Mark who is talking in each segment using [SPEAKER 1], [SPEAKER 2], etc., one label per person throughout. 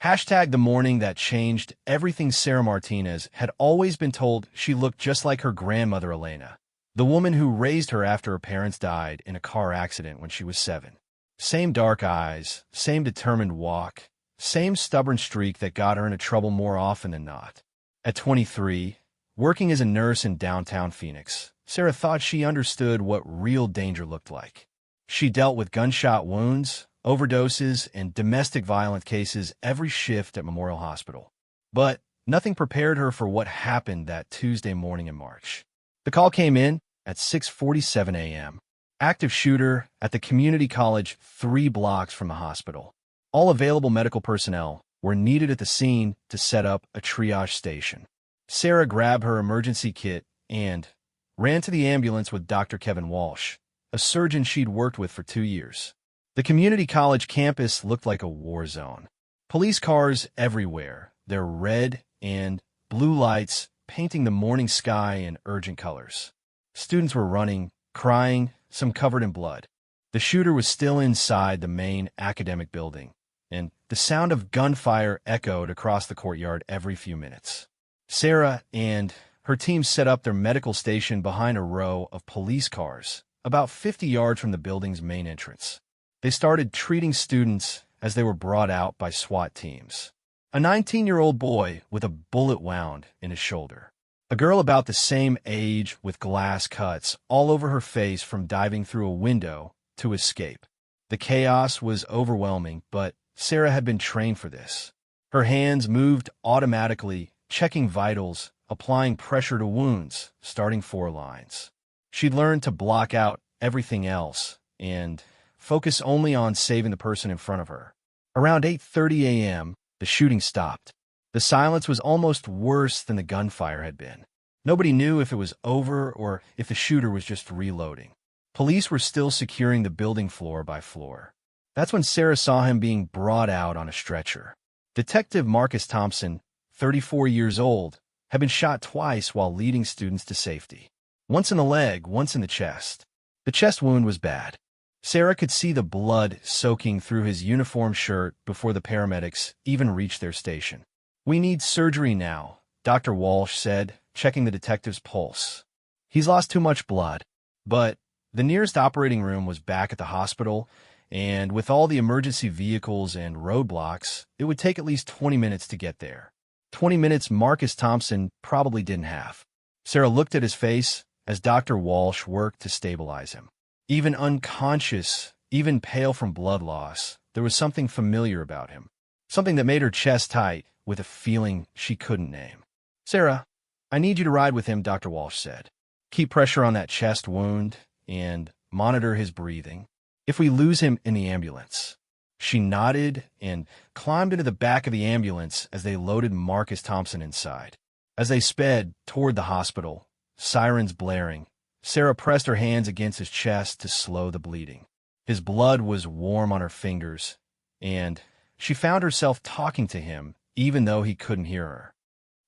[SPEAKER 1] Hashtag the morning that changed everything. Sarah Martinez had always been told she looked just like her grandmother Elena, the woman who raised her after her parents died in a car accident when she was 7. Same dark eyes, same determined walk, same stubborn streak that got her into trouble more often than not. At 23, working as a nurse in downtown Phoenix, Sarah thought she understood what real danger looked like. She dealt with gunshot wounds, overdoses, and domestic violence cases every shift at Memorial Hospital. But nothing prepared her for what happened that Tuesday morning in March. The call came in at 6:47 a.m. Active shooter at the community college 3 blocks from the hospital. All available medical personnel were needed at the scene to set up a triage station. Sarah grabbed her emergency kit and ran to the ambulance with Dr. Kevin Walsh, a surgeon she'd worked with for 2 years. The community college campus looked like a war zone. Police cars everywhere, their red and blue lights painting the morning sky in urgent colors. Students were running, crying, some covered in blood. The shooter was still inside the main academic building, and the sound of gunfire echoed across the courtyard every few minutes. Sarah and her team set up their medical station behind a row of police cars, about 50 yards from the building's main entrance. They started treating students as they were brought out by SWAT teams. A 19-year-old boy with a bullet wound in his shoulder. A girl about the same age with glass cuts all over her face from diving through a window to escape. The chaos was overwhelming, but Sarah had been trained for this. Her hands moved automatically, checking vitals, applying pressure to wounds, starting 4 lines. She'd learned to block out everything else and focus only on saving the person in front of her. Around 8:30 a.m., the shooting stopped. The silence was almost worse than the gunfire had been. Nobody knew if it was over or if the shooter was just reloading. Police were still securing the building floor by floor. That's when Sarah saw him being brought out on a stretcher. Detective Marcus Thompson, 34 years old, had been shot twice while leading students to safety. Once in the leg, once in the chest. The chest wound was bad. Sarah could see the blood soaking through his uniform shirt before the paramedics even reached their station. "We need surgery now," Dr. Walsh said, checking the detective's pulse. "He's lost too much blood." But the nearest operating room was back at the hospital, and with all the emergency vehicles and roadblocks, it would take at least 20 minutes to get there. 20 minutes Marcus Thompson probably didn't have. Sarah looked at his face as Dr. Walsh worked to stabilize him. Even unconscious, even pale from blood loss, there was something familiar about him. Something that made her chest tight with a feeling she couldn't name. "Sarah, I need you to ride with him," Dr. Walsh said. "Keep pressure on that chest wound and monitor his breathing. If we lose him in the ambulance." She nodded and climbed into the back of the ambulance as they loaded Marcus Thompson inside. As they sped toward the hospital, sirens blaring, Sarah pressed her hands against his chest to slow the bleeding. His blood was warm on her fingers, and she found herself talking to him even though he couldn't hear her.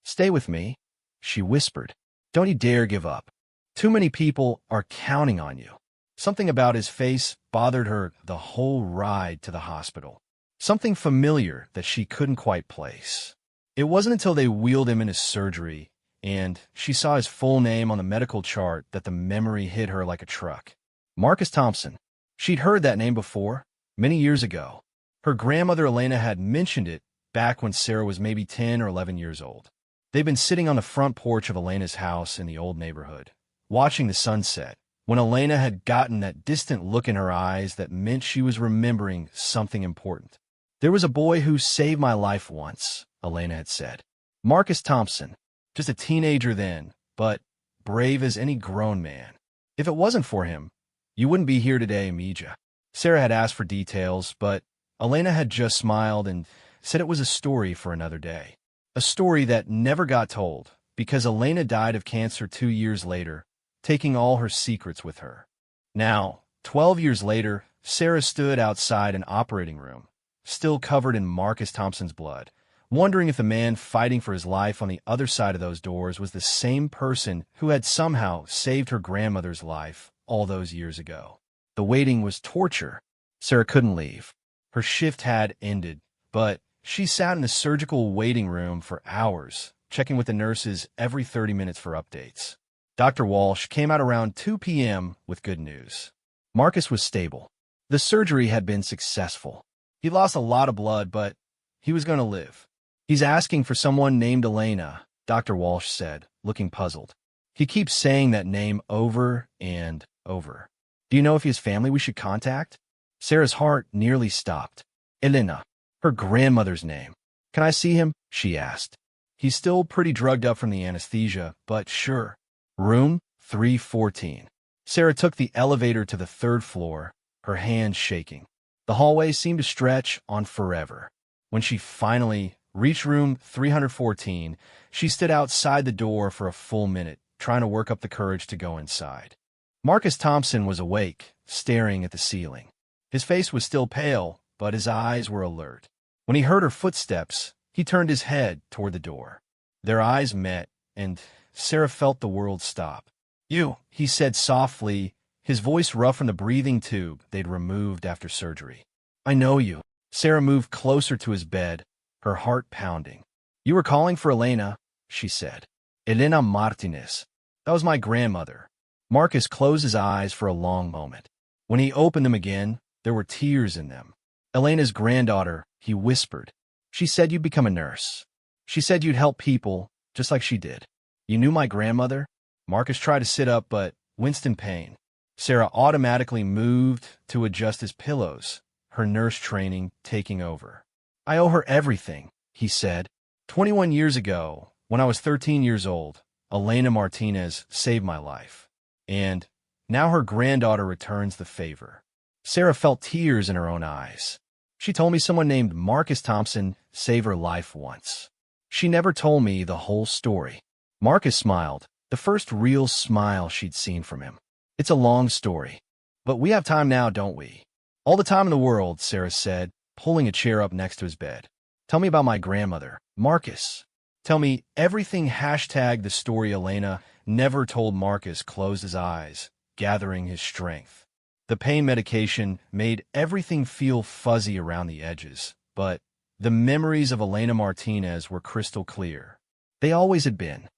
[SPEAKER 1] "Stay with me," she whispered. "Don't you dare give up. Too many people are counting on you." Something about his face bothered her the whole ride to the hospital. Something familiar that she couldn't quite place. It wasn't until they wheeled him into surgery and she saw his full name on the medical chart that the memory hit her like a truck. Marcus Thompson. She'd heard that name before, many years ago. Her grandmother Elena had mentioned it back when Sarah was maybe 10 or 11 years old. They'd been sitting on the front porch of Elena's house in the old neighborhood, watching the sunset, when Elena had gotten that distant look in her eyes that meant she was remembering something important. "There was a boy who saved my life once," Elena had said. Marcus Thompson, just a teenager then, but brave as any grown man. "If it wasn't for him, you wouldn't be here today, Amija." Sarah had asked for details, but Elena had just smiled and said it was a story for another day. A story that never got told, because Elena died of cancer 2 years later, taking all her secrets with her. Now, 12 years later, Sarah stood outside an operating room, still covered in Marcus Thompson's blood, wondering if the man fighting for his life on the other side of those doors was the same person who had somehow saved her grandmother's life all those years ago. The waiting was torture. Sarah couldn't leave. Her shift had ended, but She sat in the surgical waiting room for hours, checking with the nurses every 30 minutes for updates. Dr. Walsh came out around 2 p.m. with good news. Marcus was stable. The surgery had been successful. He lost a lot of blood, but he was going to live. He's asking for someone named Elena, Dr. Walsh said, looking puzzled. He keeps saying that name over and over. Do you know if he has family we should contact? Sarah's heart nearly stopped. Elena, her grandmother's name. Can I see him? She asked. He's still pretty drugged up from the anesthesia, but sure. Room 314. Sarah took the elevator to the third floor, her hands shaking. The hallway seemed to stretch on forever. When she finally reached room 314, she stood outside the door for a full minute, trying to work up the courage to go inside. Marcus Thompson was awake, staring at the ceiling. His face was still pale, but his eyes were alert. When he heard her footsteps, he turned his head toward the door. Their eyes met, and Sarah felt the world stop. "You," he said softly, his voice rough from the breathing tube they'd removed after surgery. "I know you." Sarah moved closer to his bed, her heart pounding. "You were calling for Elena," she said. "Elena Martinez. That was my grandmother." Marcus closed his eyes for a long moment. When he opened them again, there were tears in them. "Elena's granddaughter," he whispered. "She said you'd become a nurse. She said you'd help people, just like she did. You knew my grandmother?" Marcus tried to sit up, but winced in pain. Sarah automatically moved to adjust his pillows, her nurse training taking over. "I owe her everything," he said. 21 years ago, when I was 13 years old, Elena Martinez saved my life. And now her granddaughter returns the favor." Sarah felt tears in her own eyes. "She told me someone named Marcus Thompson saved her life once. She never told me the whole story." Marcus smiled, the first real smile she'd seen from him. "It's a long story. But we have time now, don't we?" "All the time in the world," Sarah said, pulling a chair up next to his bed. "Tell me about my grandmother, Marcus. Tell me everything." The story Elena never told. Marcus closed his eyes, gathering his strength. The pain medication made everything feel fuzzy around the edges, but the memories of Elena Martinez were crystal clear. They always had been.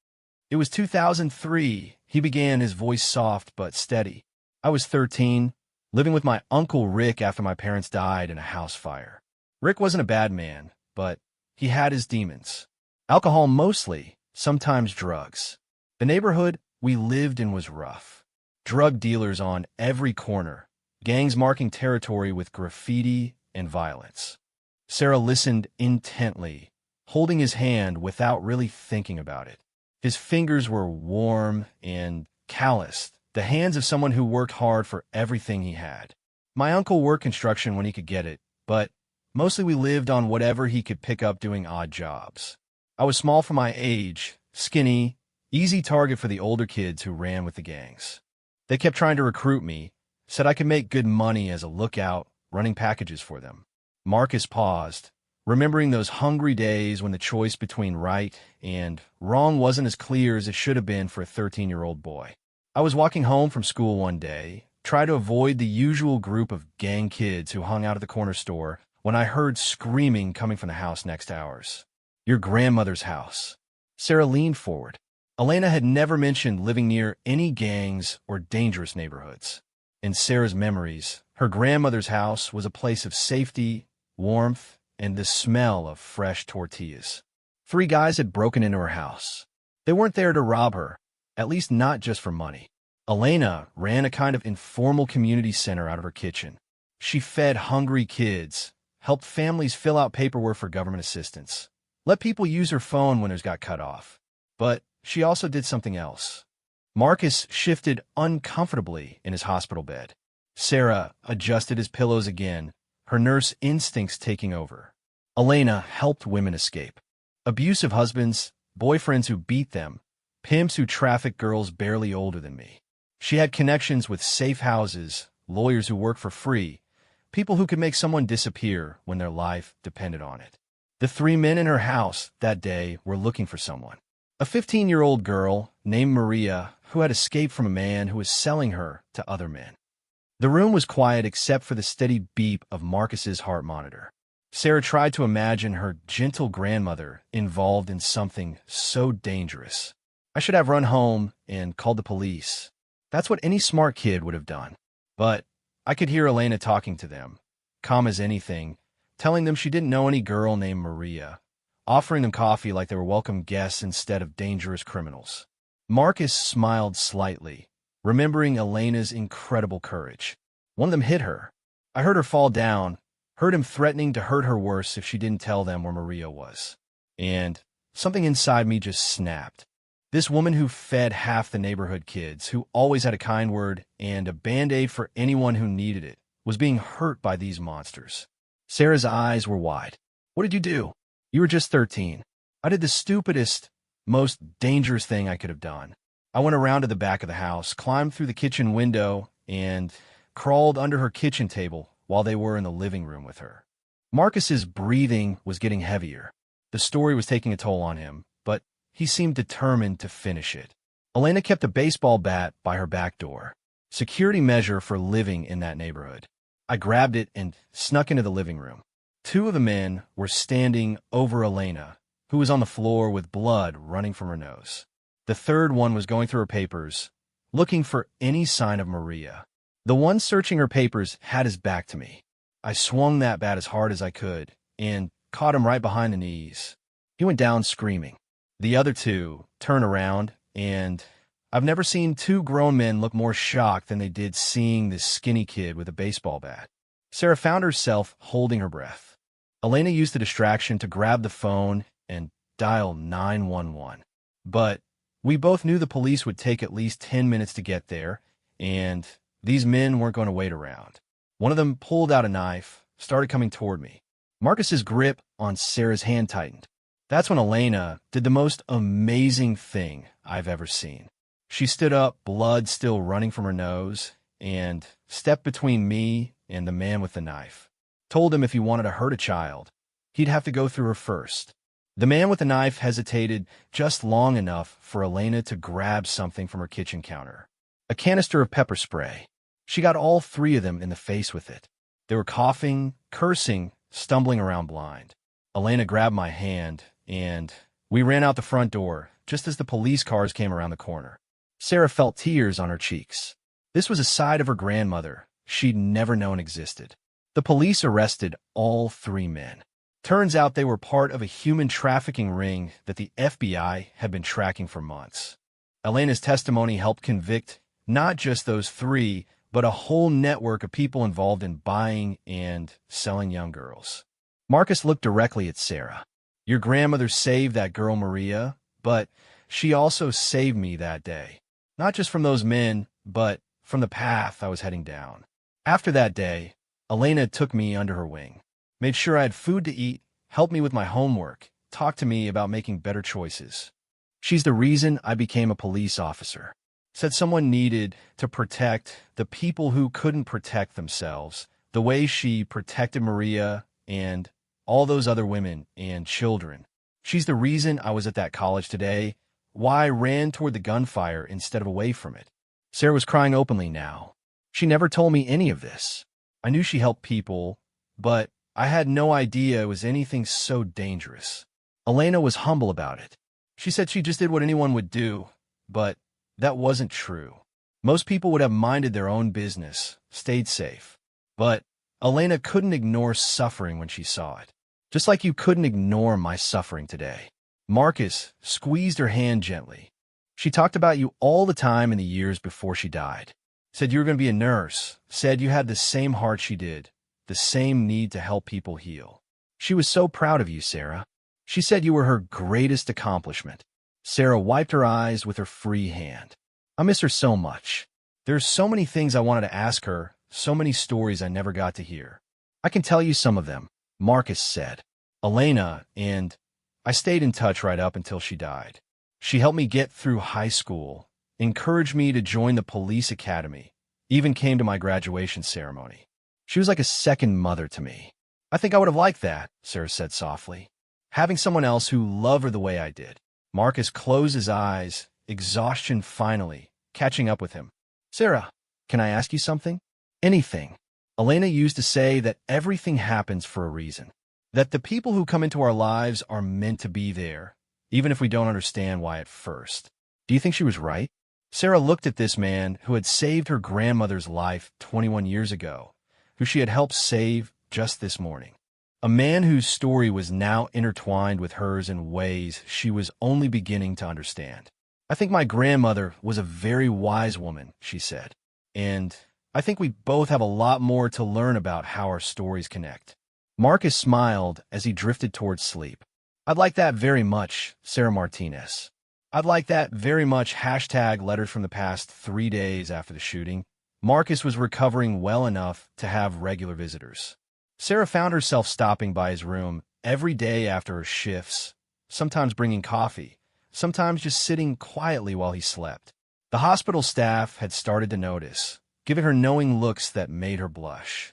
[SPEAKER 1] "It was 2003, he began, his voice soft but steady. "I was 13, living with my Uncle Rick after my parents died in a house fire. Rick wasn't a bad man, but he had his demons. Alcohol mostly, sometimes drugs. The neighborhood we lived in was rough. Drug dealers on every corner, gangs marking territory with graffiti and violence." Sarah listened intently, holding his hand without really thinking about it. His fingers were warm and calloused, the hands of someone who worked hard for everything he had. "My uncle worked construction when he could get it, but mostly we lived on whatever he could pick up doing odd jobs. I was small for my age, skinny, easy target for the older kids who ran with the gangs. They kept trying to recruit me, said I could make good money as a lookout, running packages for them." Marcus paused, remembering those hungry days when the choice between right and wrong wasn't as clear as it should have been for a 13-year-old boy. "I was walking home from school one day, tried to avoid the usual group of gang kids who hung out at the corner store, when I heard screaming coming from the house next to ours. Your grandmother's house." Sarah leaned forward. Elena had never mentioned living near any gangs or dangerous neighborhoods. In Sarah's memories, her grandmother's house was a place of safety, warmth, and the smell of fresh tortillas. 3 guys had broken into her house. They weren't there to rob her, at least not just for money. Elena ran a kind of informal community center out of her kitchen. She fed hungry kids, helped families fill out paperwork for government assistance, let people use her phone when theirs got cut off. But she also did something else. Marcus shifted uncomfortably in his hospital bed. Sarah adjusted his pillows again, her nurse instincts taking over. Elena helped women escape. Abusive husbands, boyfriends who beat them, pimps who trafficked girls barely older than me. She had connections with safe houses, lawyers who worked for free, people who could make someone disappear when their life depended on it. The 3 men in her house that day were looking for someone. A 15-year-old girl named Maria who had escaped from a man who was selling her to other men. The room was quiet except for the steady beep of Marcus's heart monitor. Sarah tried to imagine her gentle grandmother involved in something so dangerous. I should have run home and called the police. That's what any smart kid would have done. But I could hear Elena talking to them, calm as anything, telling them she didn't know any girl named Maria, offering them coffee like they were welcome guests instead of dangerous criminals. Marcus smiled slightly, remembering Elena's incredible courage. One of them hit her. I heard her fall down, heard him threatening to hurt her worse if she didn't tell them where Maria was. And something inside me just snapped. This woman who fed half the neighborhood kids, who always had a kind word and a Band-Aid for anyone who needed it, was being hurt by these monsters. Sarah's eyes were wide. What did you do? You were just 13. I did the stupidest, most dangerous thing I could have done. I went around to the back of the house, climbed through the kitchen window, and crawled under her kitchen table while they were in the living room with her. Marcus's breathing was getting heavier. The story was taking a toll on him, but he seemed determined to finish it. Elena kept a baseball bat by her back door, security measure for living in that neighborhood. I grabbed it and snuck into the living room. Two of the men were standing over Elena, who was on the floor with blood running from her nose. The third one was going through her papers, looking for any sign of Maria. The one searching her papers had his back to me. I swung that bat as hard as I could and caught him right behind the knees. He went down screaming. The other two turned around, and I've never seen two grown men look more shocked than they did seeing this skinny kid with a baseball bat. Sarah found herself holding her breath. Elena used the distraction to grab the phone and dial 911. But we both knew the police would take at least 10 minutes to get there, and these men weren't going to wait around. One of them pulled out a knife, started coming toward me. Marcus's grip on Sarah's hand tightened. That's when Elena did the most amazing thing I've ever seen. She stood up, blood still running from her nose, and stepped between me and the man with the knife. Told him if he wanted to hurt a child, he'd have to go through her first. The man with the knife hesitated just long enough for Elena to grab something from her kitchen counter. A canister of pepper spray. She got all three of them in the face with it. They were coughing, cursing, stumbling around blind. Elena grabbed my hand, and we ran out the front door just as the police cars came around the corner. Sarah felt tears on her cheeks. This was a side of her grandmother she'd never known existed. The police arrested all three men. Turns out they were part of a human trafficking ring that the FBI had been tracking for months. Elena's testimony helped convict not just those three, but a whole network of people involved in buying and selling young girls. Marcus looked directly at Sarah. Your grandmother saved that girl Maria, but she also saved me that day. Not just from those men, but from the path I was heading down. After that day, Elena took me under her wing, made sure I had food to eat, helped me with my homework, talked to me about making better choices. She's the reason I became a police officer. Said someone needed to protect the people who couldn't protect themselves, the way she protected Maria and all those other women and children. She's the reason I was at that college today, why I ran toward the gunfire instead of away from it. Sarah was crying openly now. She never told me any of this. I knew she helped people, but I had no idea it was anything so dangerous. Elena was humble about it. She said she just did what anyone would do, but that wasn't true. Most people would have minded their own business, stayed safe. But Elena couldn't ignore suffering when she saw it. Just like you couldn't ignore my suffering today. Marcus squeezed her hand gently. She talked about you all the time in the years before she died. Said you were going to be a nurse. Said you had the same heart she did, the same need to help people heal. She was so proud of you, Sarah. She said you were her greatest accomplishment. Sarah wiped her eyes with her free hand. I miss her so much. There's so many things I wanted to ask her, so many stories I never got to hear. I can tell you some of them, Marcus said. Elena and I stayed in touch right up until she died. She helped me get through high school, encouraged me to join the police academy, even came to my graduation ceremony. She was like a second mother to me. I think I would have liked that, Sarah said softly. Having someone else who loved her the way I did. Marcus closed his eyes, exhaustion finally catching up with him. Sarah, can I ask you something? Anything. Elena used to say that everything happens for a reason. That the people who come into our lives are meant to be there, even if we don't understand why at first. Do you think she was right? Sarah looked at this man who had saved her grandmother's life 21 years ago, who she had helped save just this morning. A man whose story was now intertwined with hers in ways she was only beginning to understand. I think my grandmother was a very wise woman, she said. And I think we both have a lot more to learn about how our stories connect. Marcus smiled as he drifted towards sleep. I'd like that very much, Sarah Martinez. I'd like that very much. #letters from the past 3 days after the shooting. Marcus was recovering well enough to have regular visitors. Sarah found herself stopping by his room every day after her shifts, sometimes bringing coffee, sometimes just sitting quietly while he slept. The hospital staff had started to notice, giving her knowing looks that made her blush.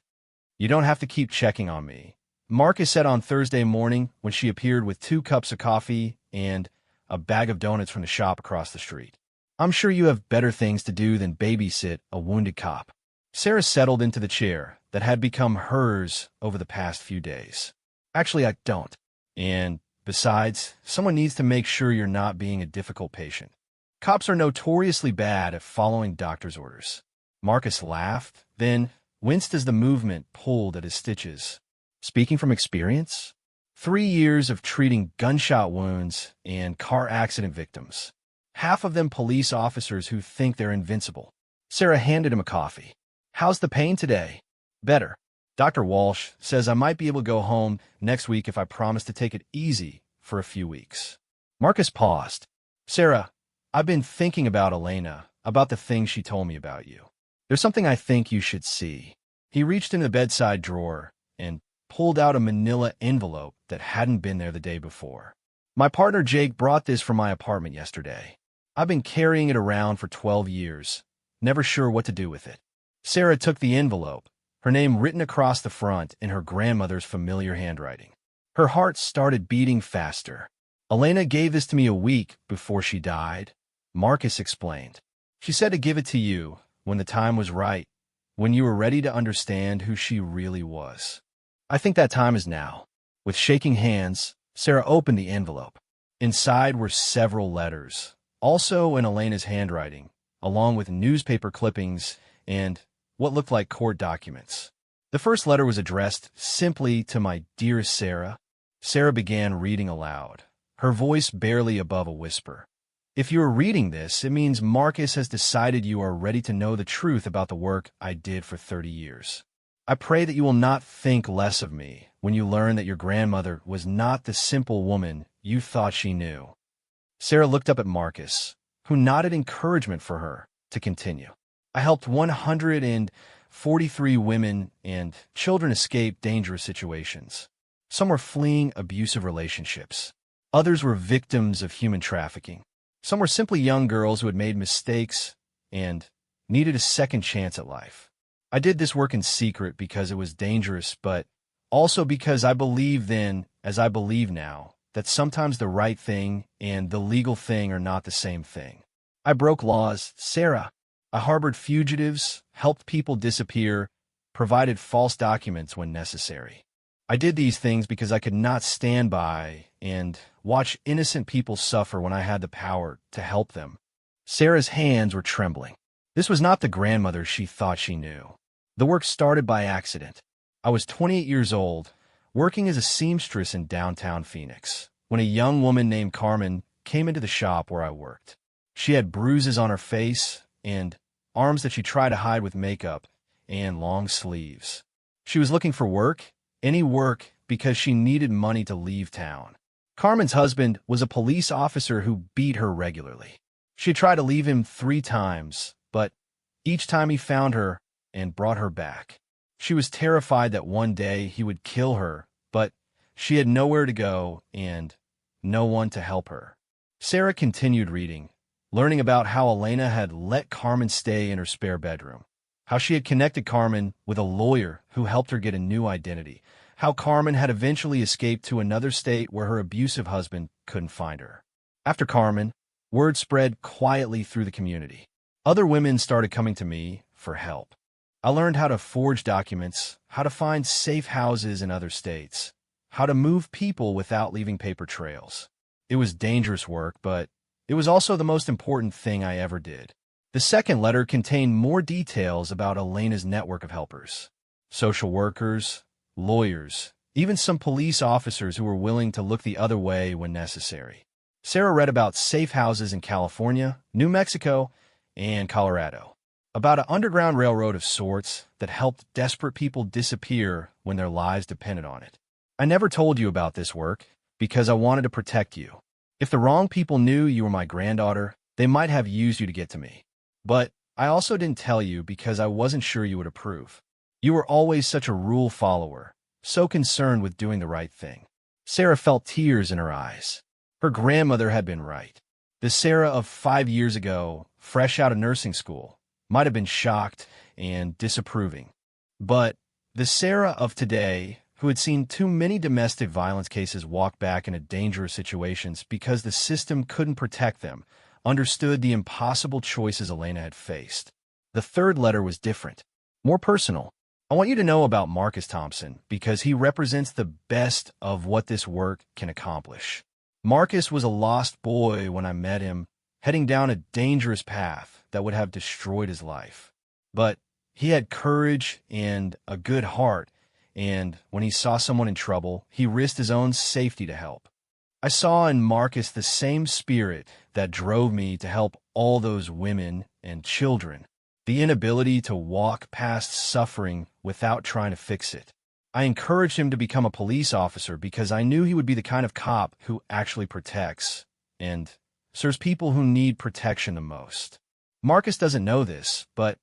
[SPEAKER 1] "You don't have to keep checking on me," Marcus said on Thursday morning when she appeared with 2 cups of coffee and a bag of donuts from the shop across the street. "I'm sure you have better things to do than babysit a wounded cop." Sarah settled into the chair that had become hers over the past few days. "Actually, I don't. And besides, someone needs to make sure you're not being a difficult patient. Cops are notoriously bad at following doctor's orders." Marcus laughed, then winced as the movement pulled at his stitches. "Speaking from experience? 3 years of treating gunshot wounds and car accident victims. Half of them police officers who think they're invincible." Sarah handed him a coffee. "How's the pain today?" "Better. Dr. Walsh says I might be able to go home next week if I promise to take it easy for a few weeks." Marcus paused. "Sarah, I've been thinking about Elena, about the things she told me about you. There's something I think you should see." He reached in the bedside drawer and pulled out a manila envelope that hadn't been there the day before. "My partner Jake brought this from my apartment yesterday. I've been carrying it around for 12 years, never sure what to do with it." Sarah took the envelope, her name written across the front in her grandmother's familiar handwriting. Her heart started beating faster. "Elena gave this to me a week before she died," Marcus explained. "She said to give it to you when the time was right, when you were ready to understand who she really was. I think that time is now." With shaking hands, Sarah opened the envelope. Inside were several letters, also in Elena's handwriting, along with newspaper clippings and what looked like court documents. The first letter was addressed simply to "My dearest Sarah." Sarah began reading aloud, her voice barely above a whisper. "If you are reading this, it means Marcus has decided you are ready to know the truth about the work I did for 30 years. I pray that you will not think less of me when you learn that your grandmother was not the simple woman you thought she knew." Sarah looked up at Marcus, who nodded encouragement for her to continue. "I helped 143 women and children escape dangerous situations. Some were fleeing abusive relationships. Others were victims of human trafficking. Some were simply young girls who had made mistakes and needed a second chance at life. I did this work in secret because it was dangerous, but also because I believed then, as I believe now, that sometimes the right thing and the legal thing are not the same thing. I broke laws, Sarah. I harbored fugitives, helped people disappear, provided false documents when necessary. I did these things because I could not stand by and watch innocent people suffer when I had the power to help them." Sarah's hands were trembling. This was not the grandmother she thought she knew. The work started by accident. I was 28 years old, working as a seamstress in downtown Phoenix, when a young woman named Carmen came into the shop where I worked. She had bruises on her face and arms that she tried to hide with makeup and long sleeves. She was looking for work, any work, because she needed money to leave town. Carmen's husband was a police officer who beat her regularly. She had tried to leave him 3 times, but each time he found her and brought her back. She was terrified that one day he would kill her, but she had nowhere to go and no one to help her. Sarah continued reading, learning about how Elena had let Carmen stay in her spare bedroom, how she had connected Carmen with a lawyer who helped her get a new identity, how Carmen had eventually escaped to another state where her abusive husband couldn't find her. After Carmen, word spread quietly through the community. Other women started coming to me for help. I learned how to forge documents, how to find safe houses in other states, how to move people without leaving paper trails. It was dangerous work, but it was also the most important thing I ever did. The second letter contained more details about Elena's network of helpers. Social workers, lawyers, even some police officers who were willing to look the other way when necessary. Sarah read about safe houses in California, New Mexico, and Colorado. About an underground railroad of sorts that helped desperate people disappear when their lives depended on it. I never told you about this work because I wanted to protect you. If the wrong people knew you were my granddaughter, they might have used you to get to me. But I also didn't tell you because I wasn't sure you would approve. You were always such a rule follower, so concerned with doing the right thing. Sarah felt tears in her eyes. Her grandmother had been right. The Sarah of 5 years ago, fresh out of nursing school, might have been shocked and disapproving. But the Sarah of today, who had seen too many domestic violence cases walk back into dangerous situations because the system couldn't protect them, understood the impossible choices Elena had faced. The third letter was different, more personal. I want you to know about Marcus Thompson because he represents the best of what this work can accomplish. Marcus was a lost boy when I met him, heading down a dangerous path that would have destroyed his life. But he had courage and a good heart, and when he saw someone in trouble, he risked his own safety to help. I saw in Marcus the same spirit that drove me to help all those women and children, the inability to walk past suffering without trying to fix it. I encouraged him to become a police officer because I knew he would be the kind of cop who actually protects and serves people who need protection the most. Marcus doesn't know this, but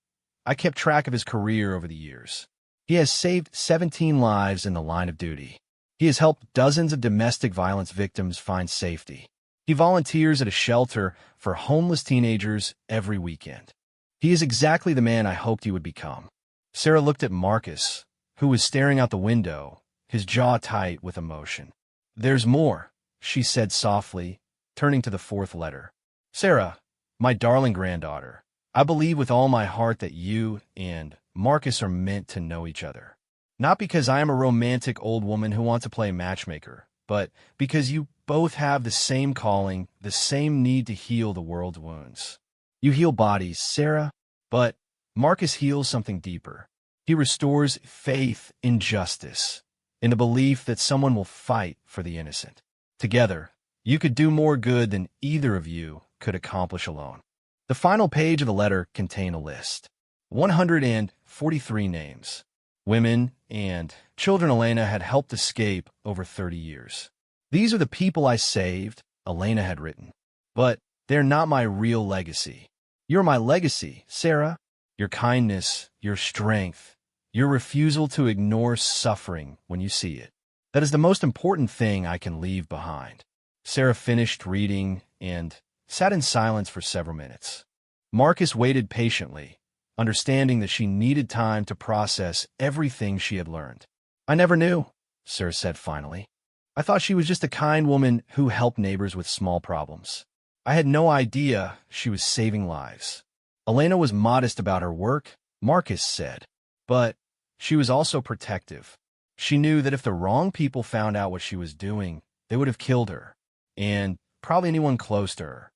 [SPEAKER 1] I kept track of his career over the years. He has saved 17 lives in the line of duty. He has helped dozens of domestic violence victims find safety. He volunteers at a shelter for homeless teenagers every weekend. He is exactly the man I hoped he would become. Sarah looked at Marcus, who was staring out the window, his jaw tight with emotion. "There's more," she said softly, turning to the fourth letter. "Sarah, my darling granddaughter, I believe with all my heart that you and Marcus are meant to know each other. Not because I am a romantic old woman who wants to play matchmaker, but because you both have the same calling, the same need to heal the world's wounds. You heal bodies, Sarah, but Marcus heals something deeper. He restores faith in justice, in the belief that someone will fight for the innocent. Together, you could do more good than either of you could accomplish alone." The final page of the letter contained a list. 143 names. Women and children Elena had helped escape over 30 years. "These are the people I saved," Elena had written. "But they're not my real legacy. You're my legacy, Sarah. Your kindness, your strength, your refusal to ignore suffering when you see it. That is the most important thing I can leave behind." Sarah finished reading and sat in silence for several minutes. Marcus waited patiently, understanding that she needed time to process everything she had learned. "I never knew," Sarah said finally. "I thought she was just a kind woman who helped neighbors with small problems. I had no idea she was saving lives." Elena was modest about her work, Marcus said, but she was also protective. She knew that if the wrong people found out what she was doing, they would have killed her, and probably anyone close to her.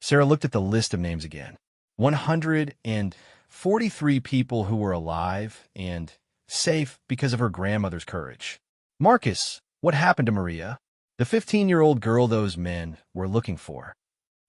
[SPEAKER 1] Sarah looked at the list of names again. 143 people who were alive and safe because of her grandmother's courage. "Marcus, what happened to Maria, the 15-year-old girl those men were looking for?"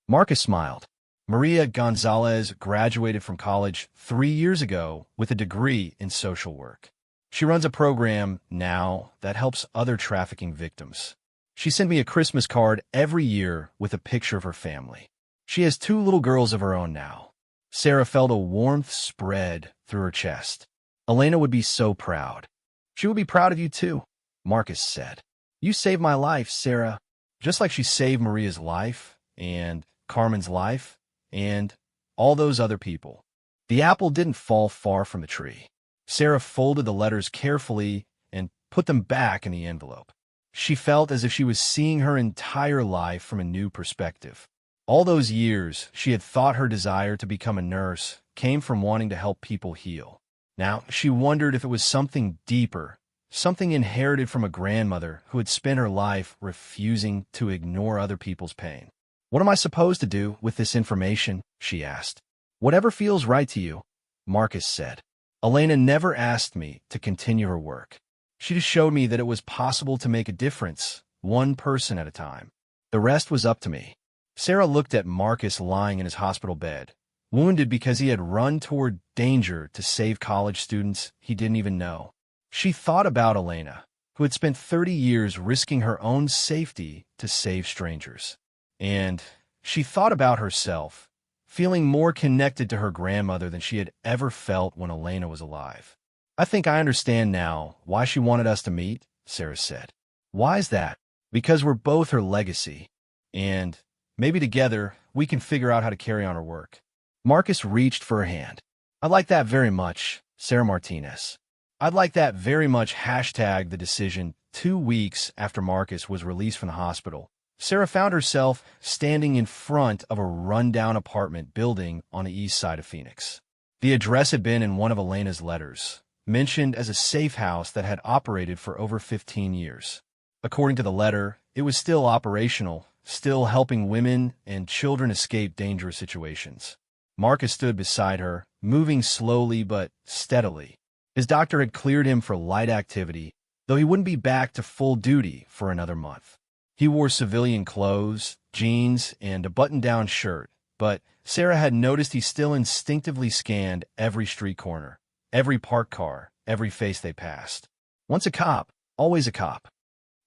[SPEAKER 1] Marcus smiled. "Maria Gonzalez graduated from college 3 years ago with a degree in social work. She runs a program now that helps other trafficking victims. She sent me a Christmas card every year with a picture of her family. She has 2 little girls of her own now." Sarah felt a warmth spread through her chest. Elena would be so proud. "She would be proud of you too," Marcus said. "You saved my life, Sarah, just like she saved Maria's life and Carmen's life and all those other people." The apple didn't fall far from the tree. Sarah folded the letters carefully and put them back in the envelope. She felt as if she was seeing her entire life from a new perspective. All those years, she had thought her desire to become a nurse came from wanting to help people heal. Now, she wondered if it was something deeper, something inherited from a grandmother who had spent her life refusing to ignore other people's pain. "What am I supposed to do with this information?" she asked. "Whatever feels right to you," Marcus said. Elena never asked me to continue her work. She just showed me that it was possible to make a difference, one person at a time. The rest was up to me. Sarah looked at Marcus lying in his hospital bed, wounded because he had run toward danger to save college students he didn't even know. She thought about Elena, who had spent 30 years risking her own safety to save strangers. And she thought about herself, feeling more connected to her grandmother than she had ever felt when Elena was alive. "I think I understand now why she wanted us to meet," Sarah said. "Why is that?" "Because we're both her legacy, and maybe together we can figure out how to carry on her work." Marcus reached for her hand. "I'd like that very much, Sarah Martinez. I'd like that very much." Hashtag the decision. 2 weeks after Marcus was released from the hospital, Sarah found herself standing in front of a rundown apartment building on the east side of Phoenix. The address had been in one of Elena's letters, mentioned as a safe house that had operated for over 15 years. According to the letter, it was still operational, still helping women and children escape dangerous situations. Marcus stood beside her, moving slowly but steadily. His doctor had cleared him for light activity, though he wouldn't be back to full duty for another month. He wore civilian clothes, jeans, and a button-down shirt, but Sarah had noticed he still instinctively scanned every street corner, every parked car, every face they passed. Once a cop, always a cop.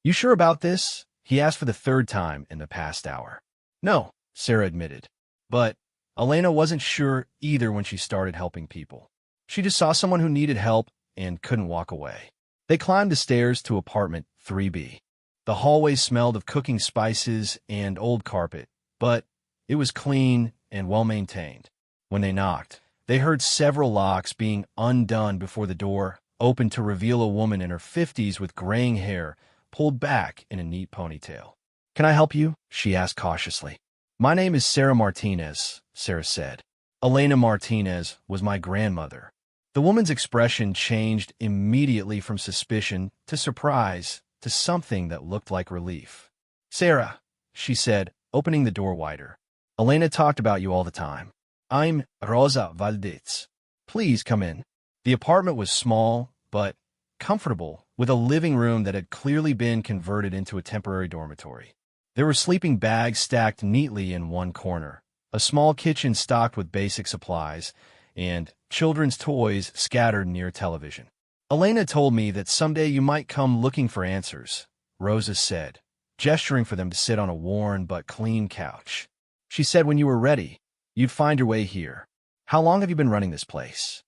[SPEAKER 1] "You sure about this?" he asked for the 3rd time in the past hour. "No," Sarah admitted. But Elena wasn't sure either when she started helping people. She just saw someone who needed help and couldn't walk away. They climbed the stairs to apartment 3B. The hallway smelled of cooking spices and old carpet, but it was clean and well-maintained. When they knocked, they heard several locks being undone before the door opened to reveal a woman in her 50s with graying hair pulled back in a neat ponytail. "Can I help you?" she asked cautiously. "My name is Sarah Martinez," Sarah said. "Elena Martinez was my grandmother." The woman's expression changed immediately from suspicion to surprise to something that looked like relief. "Sarah," she said, opening the door wider. "Elena talked about you all the time. I'm Rosa Valdez. Please come in." The apartment was small, but comfortable, with a living room that had clearly been converted into a temporary dormitory. There were sleeping bags stacked neatly in one corner, a small kitchen stocked with basic supplies, and children's toys scattered near a television. "Elena told me that someday you might come looking for answers," Rosa said, gesturing for them to sit on a worn but clean couch. "She said when you were ready, you'd find your way here." "How long have you been running this place?"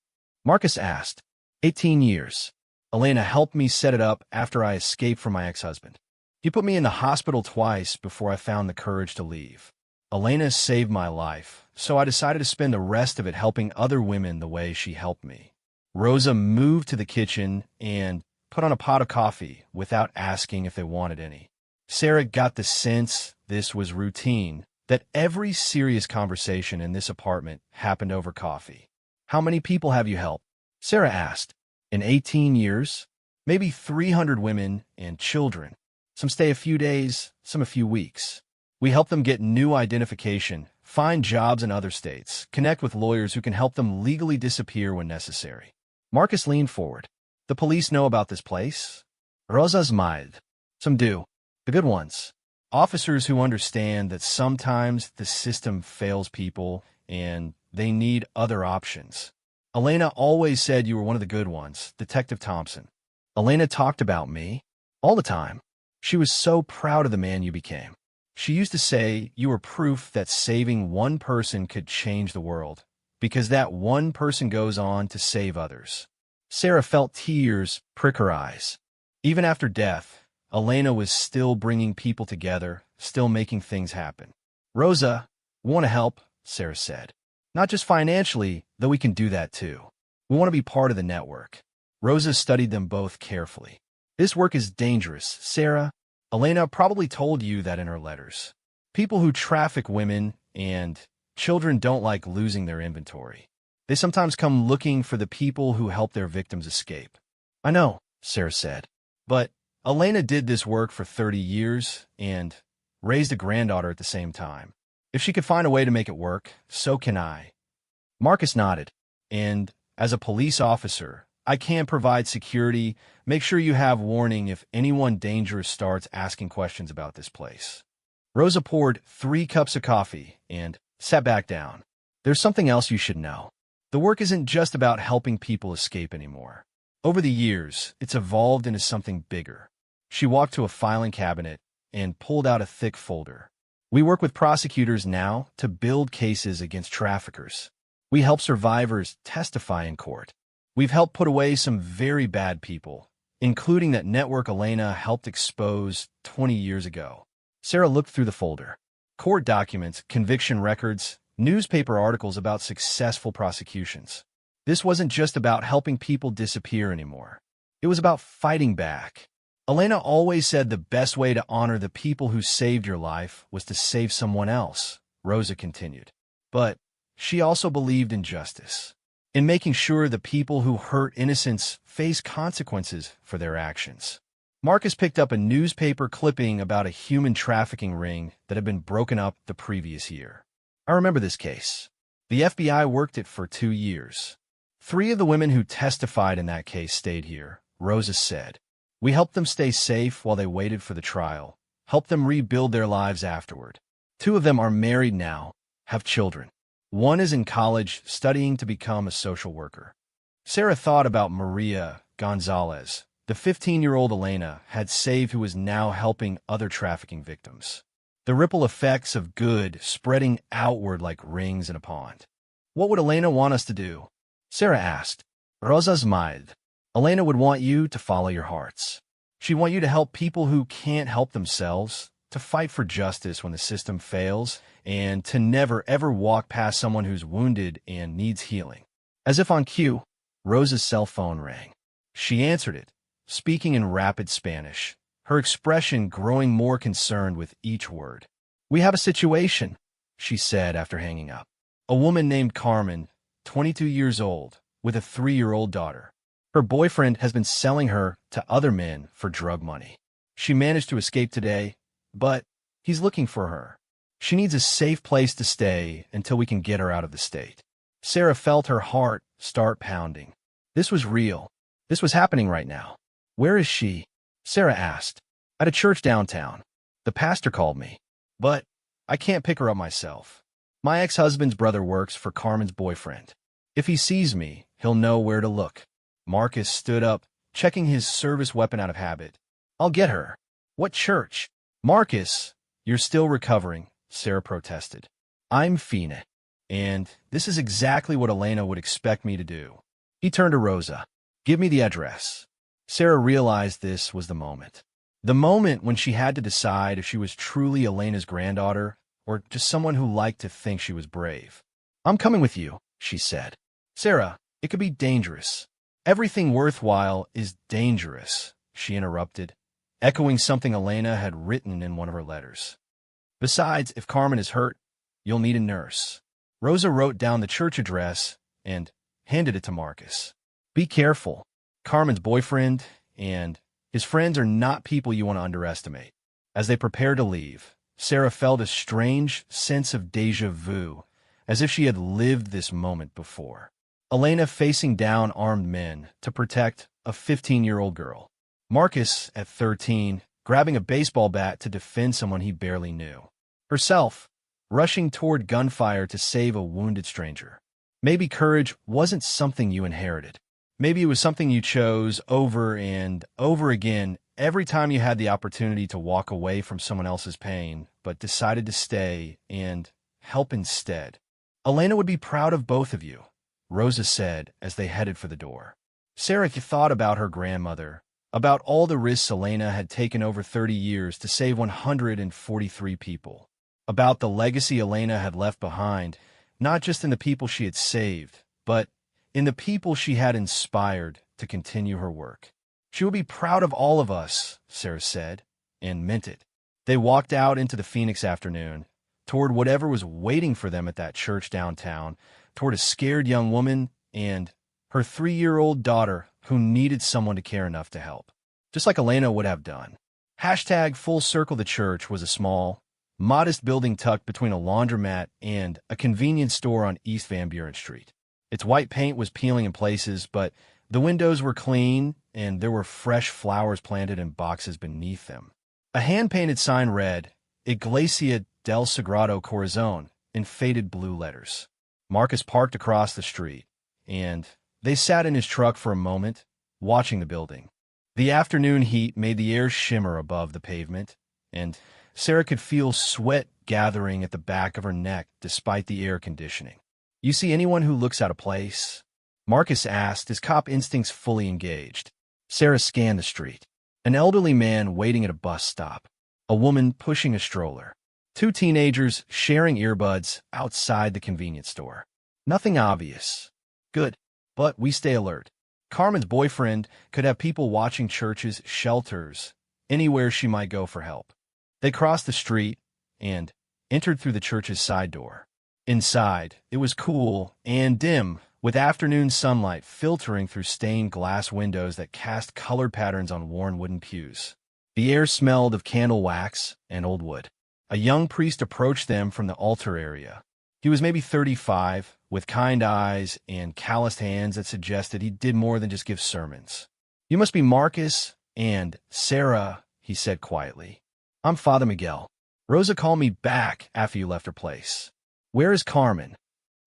[SPEAKER 1] Marcus asked. 18 years. Elena helped me set it up after I escaped from my ex-husband. He put me in the hospital twice before I found the courage to leave. Elena saved my life, so I decided to spend the rest of it helping other women the way she helped me. Rosa moved to the kitchen and put on a pot of coffee without asking if they wanted any. Sarah got the sense this was routine, that every serious conversation in this apartment happened over coffee. "How many people have you helped?" Sarah asked. "In 18 years? Maybe 300 women and children. Some stay a few days, some a few weeks. We help them get new identification, find jobs in other states, connect with lawyers who can help them legally disappear when necessary." Marcus leaned forward. "The police know about this place?" Rosa smiled. "Some do. The good ones. Officers who understand that sometimes the system fails people and they need other options. Elena always said you were one of the good ones, Detective Thompson." "Elena talked about me all the time. She was so proud of the man you became. She used to say you were proof that saving one person could change the world, because that one person goes on to save others." Sarah felt tears prick her eyes. Even after death, Elena was still bringing people together, still making things happen. "Rosa, we want to help," Sarah said. "Not just financially, though we can do that too. We want to be part of the network." Rosa studied them both carefully. "This work is dangerous, Sarah. Elena probably told you that in her letters. People who traffic women and children don't like losing their inventory. They sometimes come looking for the people who help their victims escape." "I know," Sarah said. But Elena did this work for 30 years and raised a granddaughter at the same time. If she could find a way to make it work, so can I. Marcus nodded. And as a police officer, I can provide security. Make sure you have warning if anyone dangerous starts asking questions about this place. Rosa poured 3 cups of coffee and sat back down. There's something else you should know. The work isn't just about helping people escape anymore. Over the years, it's evolved into something bigger. She walked to a filing cabinet and pulled out a thick folder. We work with prosecutors now to build cases against traffickers. We help survivors testify in court. We've helped put away some very bad people, including that network Elena helped expose 20 years ago. Sarah looked through the folder. Court documents, conviction records, newspaper articles about successful prosecutions. This wasn't just about helping people disappear anymore. It was about fighting back. Elena always said the best way to honor the people who saved your life was to save someone else, Rosa continued. But she also believed in justice, in making sure the people who hurt innocents face consequences for their actions. Marcus picked up a newspaper clipping about a human trafficking ring that had been broken up the previous year. I remember this case. The FBI worked it for 2 years. 3 of the women who testified in that case stayed here, Rosa said. We helped them stay safe while they waited for the trial, helped them rebuild their lives afterward. 2 of them are married now, have children. 1 is in college studying to become a social worker. Sarah thought about Maria Gonzalez, the 15-year-old Elena had saved, who was now helping other trafficking victims. The ripple effects of good spreading outward like rings in a pond. What would Elena want us to do? Sarah asked. Rosa smiled. Elena would want you to follow your hearts. She'd want you to help people who can't help themselves, to fight for justice when the system fails, and to never ever walk past someone who's wounded and needs healing. As if on cue, Rosa's cell phone rang. She answered it, speaking in rapid Spanish, her expression growing more concerned with each word. We have a situation, she said after hanging up. A woman named Carmen, 22 years old, with a 3-year-old daughter. Her boyfriend has been selling her to other men for drug money. She managed to escape today, but he's looking for her. She needs a safe place to stay until we can get her out of the state. Sarah felt her heart start pounding. This was real. This was happening right now. Where is she? Sarah asked. At a church downtown. The pastor called me. But I can't pick her up myself. My ex-husband's brother works for Carmen's boyfriend. If he sees me, he'll know where to look. Marcus stood up, checking his service weapon out of habit. I'll get her. What church? Marcus, you're still recovering, Sarah protested. I'm Fina, and this is exactly what Elena would expect me to do. He turned to Rosa. Give me the address. Sarah realized this was the moment. The moment when she had to decide if she was truly Elena's granddaughter or just someone who liked to think she was brave. I'm coming with you, she said. Sarah, it could be dangerous. Everything worthwhile is dangerous, she interrupted, echoing something Elena had written in one of her letters. Besides, if Carmen is hurt, you'll need a nurse. Rosa wrote down the church address and handed it to Marcus. Be careful. Carmen's boyfriend and his friends are not people you want to underestimate. As they prepared to leave, Sarah felt a strange sense of déjà vu, as if she had lived this moment before. Elena facing down armed men to protect a 15-year-old girl. Marcus, at 13, grabbing a baseball bat to defend someone he barely knew. Herself, rushing toward gunfire to save a wounded stranger. Maybe courage wasn't something you inherited. Maybe it was something you chose over and over again every time you had the opportunity to walk away from someone else's pain, but decided to stay and help instead. Elena would be proud of both of you, Rosa said as they headed for the door. Sarah thought about her grandmother, about all the risks Elena had taken over 30 years to save 143 people, about the legacy Elena had left behind, not just in the people she had saved, but in the people she had inspired to continue her work. She would be proud of all of us, Sarah said, and meant it. They walked out into the Phoenix afternoon, toward whatever was waiting for them at that church downtown, toward a scared young woman and her 3-year-old daughter who needed someone to care enough to help, just like Elena would have done. Hashtag Full Circle. The church was a small, modest building tucked between a laundromat and a convenience store on East Van Buren Street. Its white paint was peeling in places, but the windows were clean, and there were fresh flowers planted in boxes beneath them. A hand-painted sign read, Iglesia del Sagrado Corazon, in faded blue letters. Marcus parked across the street, and they sat in his truck for a moment, watching the building. The afternoon heat made the air shimmer above the pavement, and Sarah could feel sweat gathering at the back of her neck despite the air conditioning. "You see anyone who looks out of place?" Marcus asked, his cop instincts fully engaged. Sarah scanned the street. An elderly man waiting at a bus stop. A woman pushing a stroller. Two teenagers sharing earbuds outside the convenience store. Nothing obvious. Good, but we stay alert. Carmen's boyfriend could have people watching churches, shelters, anywhere she might go for help. They crossed the street and entered through the church's side door. Inside, it was cool and dim, with afternoon sunlight filtering through stained glass windows that cast colored patterns on worn wooden pews. The air smelled of candle wax and old wood. A young priest approached them from the altar area. He was maybe 35, with kind eyes and calloused hands that suggested he did more than just give sermons. "You must be Marcus and Sarah," he said quietly. "I'm Father Miguel. Rosa called me back after you left her place." "Where is Carmen?"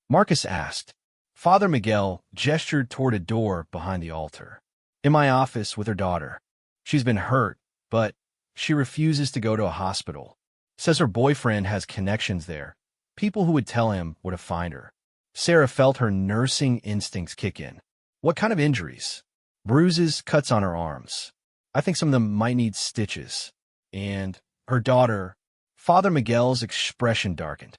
[SPEAKER 1] Marcus asked. Father Miguel gestured toward a door behind the altar. "In my office with her daughter. She's been hurt, but she refuses to go to a hospital. Says her boyfriend has connections there, people who would tell him where to find her." Sarah felt her nursing instincts kick in. "What kind of injuries?" "Bruises, cuts on her arms. I think some of them might need stitches." "And her daughter?" Father Miguel's expression darkened.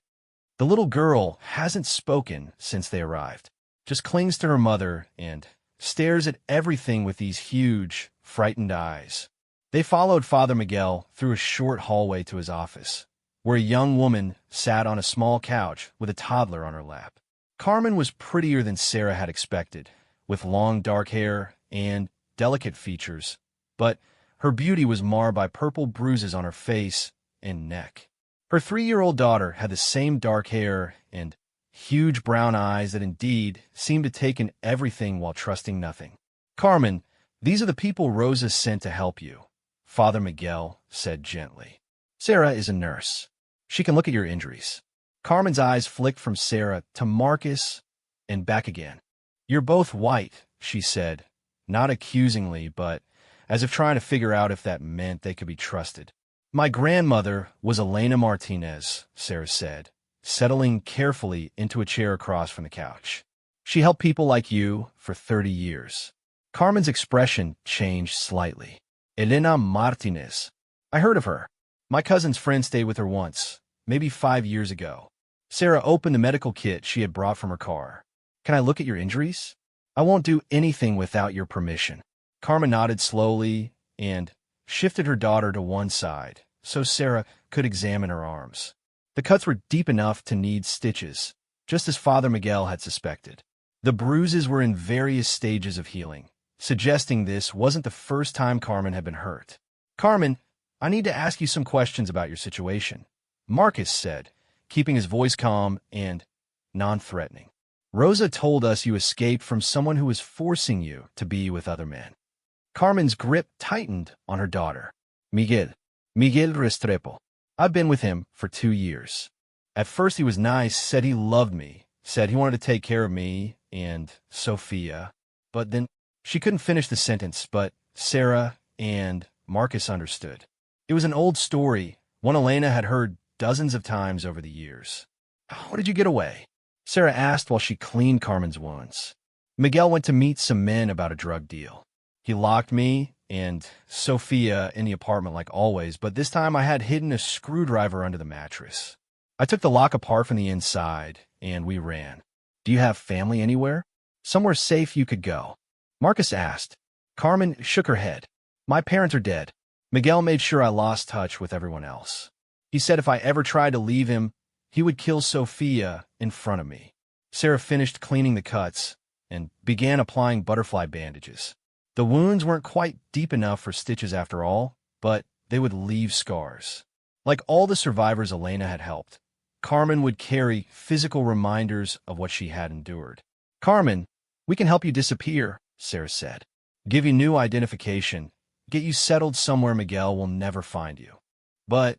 [SPEAKER 1] "The little girl hasn't spoken since they arrived. Just clings to her mother and stares at everything with these huge, frightened eyes." They followed Father Miguel through a short hallway to his office, where a young woman sat on a small couch with a toddler on her lap. Carmen was prettier than Sarah had expected, with long dark hair and delicate features, but her beauty was marred by purple bruises on her face and neck. Her 3-year-old daughter had the same dark hair and huge brown eyes that indeed seemed to take in everything while trusting nothing. "Carmen, these are the people Rosa sent to help you," Father Miguel said gently. "Sarah is a nurse. She can look at your injuries." Carmen's eyes flicked from Sarah to Marcus and back again. "You're both white," she said, not accusingly, but as if trying to figure out if that meant they could be trusted. "My grandmother was Elena Martinez," Sarah said, settling carefully into a chair across from the couch. "She helped people like you for 30 years. Carmen's expression changed slightly. "Elena Martinez. I heard of her. My cousin's friend stayed with her once, maybe 5 years ago." Sarah opened the medical kit she had brought from her car. "Can I look at your injuries?" "I won't do anything without your permission." Carmen nodded slowly and shifted her daughter to one side so Sarah could examine her arms. The cuts were deep enough to need stitches, just as Father Miguel had suspected. The bruises were in various stages of healing, suggesting this wasn't the first time Carmen had been hurt. "Carmen, I need to ask you some questions about your situation," Marcus said, keeping his voice calm and non-threatening. "Rosa told us you escaped from someone who was forcing you to be with other men." Carmen's grip tightened on her daughter. Miguel Restrepo. I've been with him for 2 years. At first he was nice, said he loved me, said he wanted to take care of me and Sophia, but then she couldn't finish the sentence, but Sarah and Marcus understood. It was an old story, one Elena had heard dozens of times over the years. "How did you get away?" Sarah asked while she cleaned Carmen's wounds. "Miguel went to meet some men about a drug deal. He locked me and Sophia in the apartment like always, but this time I had hidden a screwdriver under the mattress. I took the lock apart from the inside, and we ran." "Do you have family anywhere? Somewhere safe you could go?" Marcus asked. Carmen shook her head. "My parents are dead. Miguel made sure I lost touch with everyone else. He said if I ever tried to leave him, he would kill Sophia in front of me." Sarah finished cleaning the cuts and began applying butterfly bandages. The wounds weren't quite deep enough for stitches after all, but they would leave scars. Like all the survivors Elena had helped, Carmen would carry physical reminders of what she had endured. "Carmen, we can help you disappear," Sarah said. "Give you new identification, get you settled somewhere Miguel will never find you. But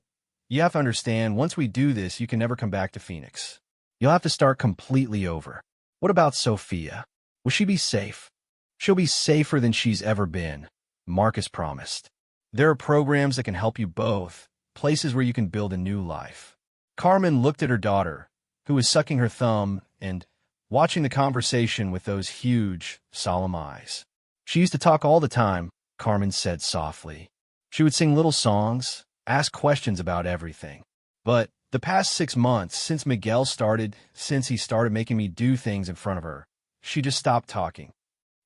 [SPEAKER 1] you have to understand, once we do this, you can never come back to Phoenix. You'll have to start completely over. What about Sophia? Will she be safe?" "She'll be safer than she's ever been," Marcus promised. "There are programs that can help you both, places where you can build a new life." Carmen looked at her daughter, who was sucking her thumb and watching the conversation with those huge, solemn eyes. "She used to talk all the time," Carmen said softly. "She would sing little songs, ask questions about everything. But the past 6 months, since he started making me do things in front of her, she just stopped talking."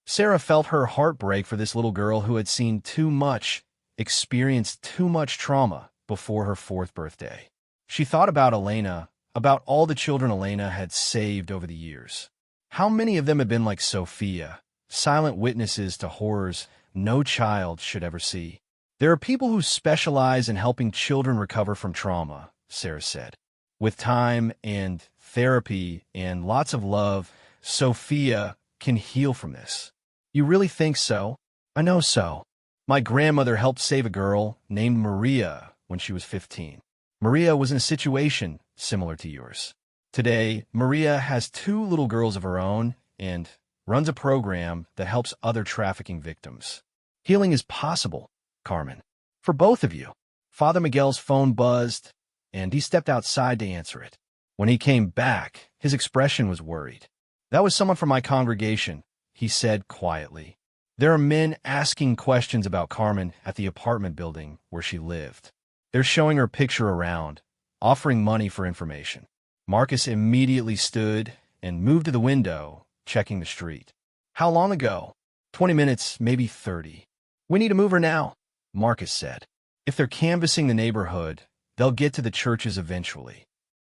[SPEAKER 1] Sarah felt her heart break for this little girl who had seen too much, experienced too much trauma before her 4th birthday. She thought about Elena, about all the children Elena had saved over the years. How many of them had been like Sophia, silent witnesses to horrors no child should ever see? "There are people who specialize in helping children recover from trauma," Sarah said. "With time and therapy and lots of love, Sophia can heal from this." "You really think so?" "I know so. My grandmother helped save a girl named Maria when she was 15. Maria was in a situation similar to yours. Today, Maria has 2 little girls of her own and runs a program that helps other trafficking victims. Healing is possible, Carmen, for both of you." Father Miguel's phone buzzed, and he stepped outside to answer it. When he came back, his expression was worried. "That was someone from my congregation," he said quietly. "There are men asking questions about Carmen at the apartment building where she lived. They're showing her picture around, offering money for information." Marcus immediately stood and moved to the window, checking the street. "How long ago?" 20 minutes, maybe 30. "We need to move her now," Marcus said. "If they're canvassing the neighborhood, they'll get to the churches eventually."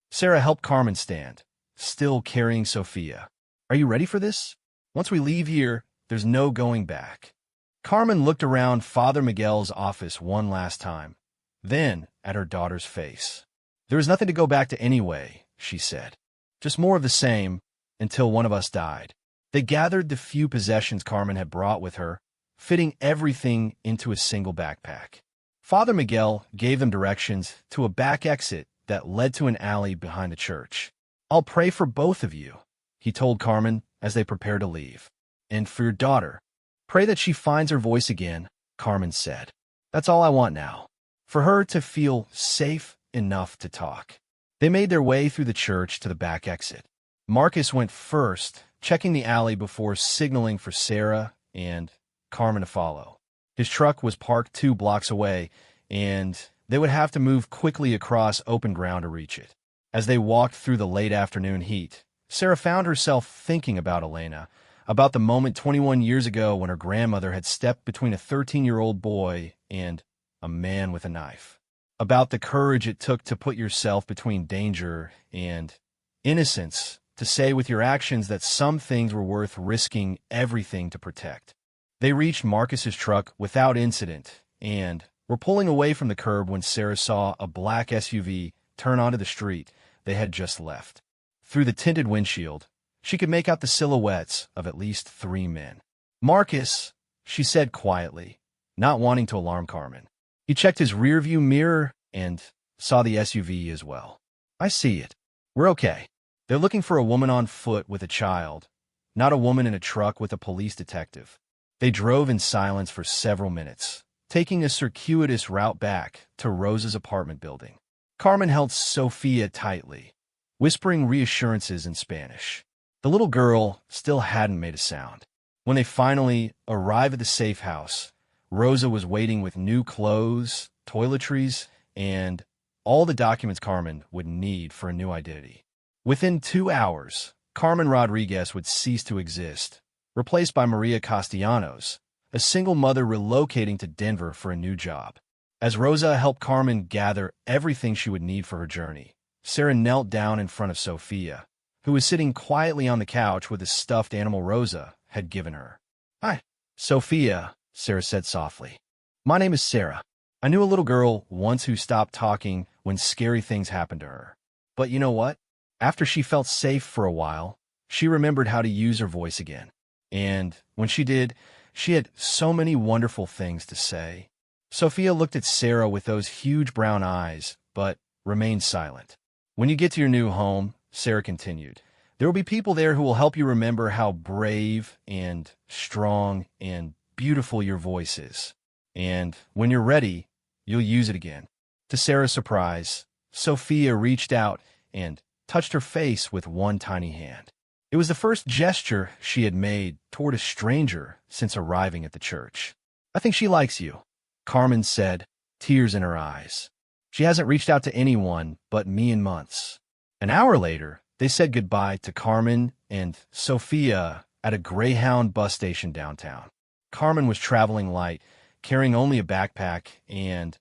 [SPEAKER 1] Sarah helped Carmen stand, still carrying Sophia. "Are you ready for this? Once we leave here, there's no going back." Carmen looked around Father Miguel's office one last time, then at her daughter's face. "There is nothing to go back to anyway," she said. "Just more of the same, until one of us died." They gathered the few possessions Carmen had brought with her, fitting everything into a single backpack. Father Miguel gave them directions to a back exit that led to an alley behind the church. "I'll pray for both of you," he told Carmen as they prepared to leave. "And for your daughter. Pray that she finds her voice again," Carmen said. "That's all I want now. For her to feel safe enough to talk." They made their way through the church to the back exit. Marcus went first, checking the alley before signaling for Sarah and Carmen to follow. His truck was parked 2 blocks away, and they would have to move quickly across open ground to reach it. As they walked through the late afternoon heat, Sarah found herself thinking about Elena, about the moment 21 years ago when her grandmother had stepped between a 13-year-old boy and a man with a knife. About the courage it took to put yourself between danger and innocence, to say with your actions that some things were worth risking everything to protect. They reached Marcus's truck without incident and were pulling away from the curb when Sarah saw a black SUV turn onto the street they had just left. Through the tinted windshield, she could make out the silhouettes of at least 3 men. "Marcus," she said quietly, not wanting to alarm Carmen. He checked his rearview mirror and saw the SUV as well. "I see it. We're okay. They're looking for a woman on foot with a child, not a woman in a truck with a police detective." They drove in silence for several minutes, taking a circuitous route back to Rosa's apartment building. Carmen held Sophia tightly, whispering reassurances in Spanish. The little girl still hadn't made a sound. When they finally arrived at the safe house, Rosa was waiting with new clothes, toiletries, and all the documents Carmen would need for a new identity. Within 2 hours, Carmen Rodriguez would cease to exist, replaced by Maria Castellanos, a single mother relocating to Denver for a new job. As Rosa helped Carmen gather everything she would need for her journey, Sarah knelt down in front of Sophia, who was sitting quietly on the couch with a stuffed animal Rosa had given her. "Hi," Sophia, Sarah said softly. My name is Sarah. I knew a little girl once who stopped talking when scary things happened to her. But you know what? After she felt safe for a while, she remembered how to use her voice again. And when she did, she had so many wonderful things to say. Sophia looked at Sarah with those huge brown eyes, but remained silent. When you get to your new home, Sarah continued, there will be people there who will help you remember how brave and strong and beautiful your voice is. And when you're ready, you'll use it again. To Sarah's surprise, Sophia reached out and touched her face with one tiny hand. It was the first gesture she had made toward a stranger since arriving at the church. I think she likes you, Carmen said, tears in her eyes. She hasn't reached out to anyone but me in months. An hour later, they said goodbye to Carmen and Sophia at a Greyhound bus station downtown. Carmen was traveling light, carrying only a backpack and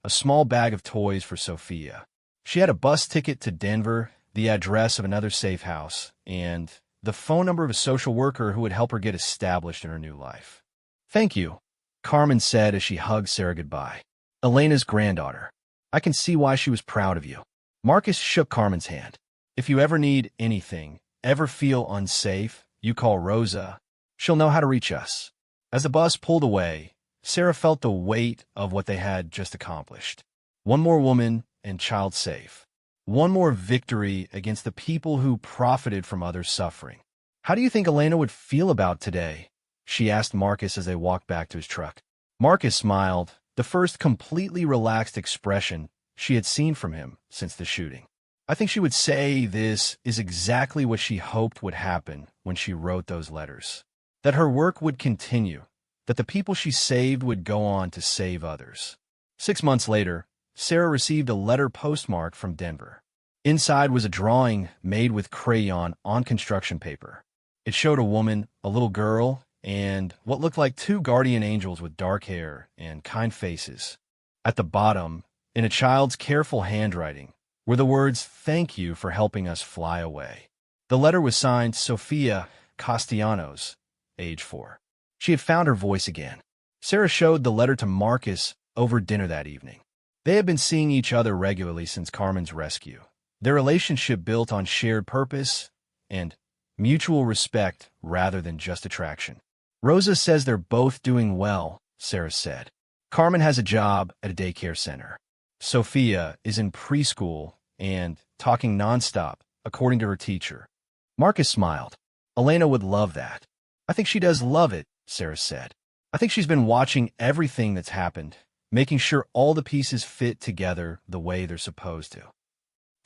[SPEAKER 1] a small bag of toys for Sophia. She had a bus ticket to Denver, the address of another safe house, and the phone number of a social worker who would help her get established in her new life. Thank you, Carmen said as she hugged Sarah goodbye. Elena's granddaughter. I can see why she was proud of you. Marcus shook Carmen's hand. If you ever need anything, ever feel unsafe, you call Rosa. She'll know how to reach us. As the bus pulled away, Sarah felt the weight of what they had just accomplished. One more woman and child safe. One more victory against the people who profited from others' suffering. How do you think Elena would feel about today? She asked Marcus as they walked back to his truck. Marcus smiled, the first completely relaxed expression she had seen from him since the shooting. I think she would say this is exactly what she hoped would happen when she wrote those letters. That her work would continue, that the people she saved would go on to save others. 6 months later, Sarah received a letter postmarked from Denver. Inside was a drawing made with crayon on construction paper. It showed a woman, a little girl, and what looked like 2 guardian angels with dark hair and kind faces. At the bottom, in a child's careful handwriting, were the words, "Thank you for helping us fly away." The letter was signed Sophia Castellanos, age 4. She had found her voice again. Sarah showed the letter to Marcus over dinner that evening. They had been seeing each other regularly since Carmen's rescue. Their relationship built on shared purpose and mutual respect rather than just attraction. Rosa says they're both doing well, Sarah said. Carmen has a job at a daycare center. Sophia is in preschool and talking nonstop, according to her teacher. Marcus smiled. Elena would love that. I think she does love it, Sarah said. I think she's been watching everything that's happened, making sure all the pieces fit together the way they're supposed to.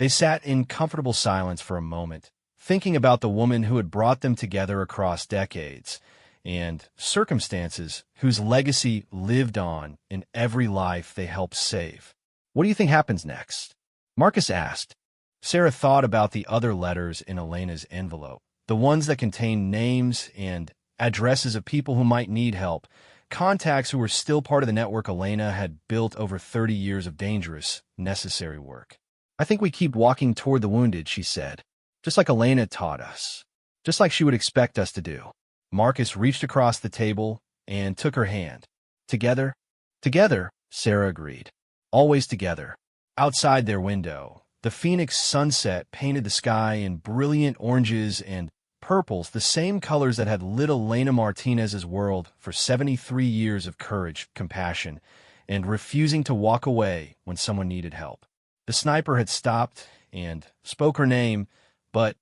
[SPEAKER 1] They sat in comfortable silence for a moment, thinking about the woman who had brought them together across decades, and circumstances whose legacy lived on in every life they helped save. What do you think happens next? Marcus asked. Sarah thought about the other letters in Elena's envelope, the ones that contained names and addresses of people who might need help, contacts who were still part of the network Elena had built over 30 years of dangerous, necessary work. I think we keep walking toward the wounded, she said, just like Elena taught us, just like she would expect us to do. Marcus reached across the table and took her hand. Together? Together, Sarah agreed. Always together. Outside their window, the Phoenix sunset painted the sky in brilliant oranges and purples, the same colors that had lit Elena Martinez's world for 73 years of courage, compassion, and refusing to walk away when someone needed help. The sniper had stopped and spoke her name, but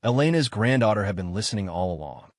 [SPEAKER 1] Elena's granddaughter had been listening all along.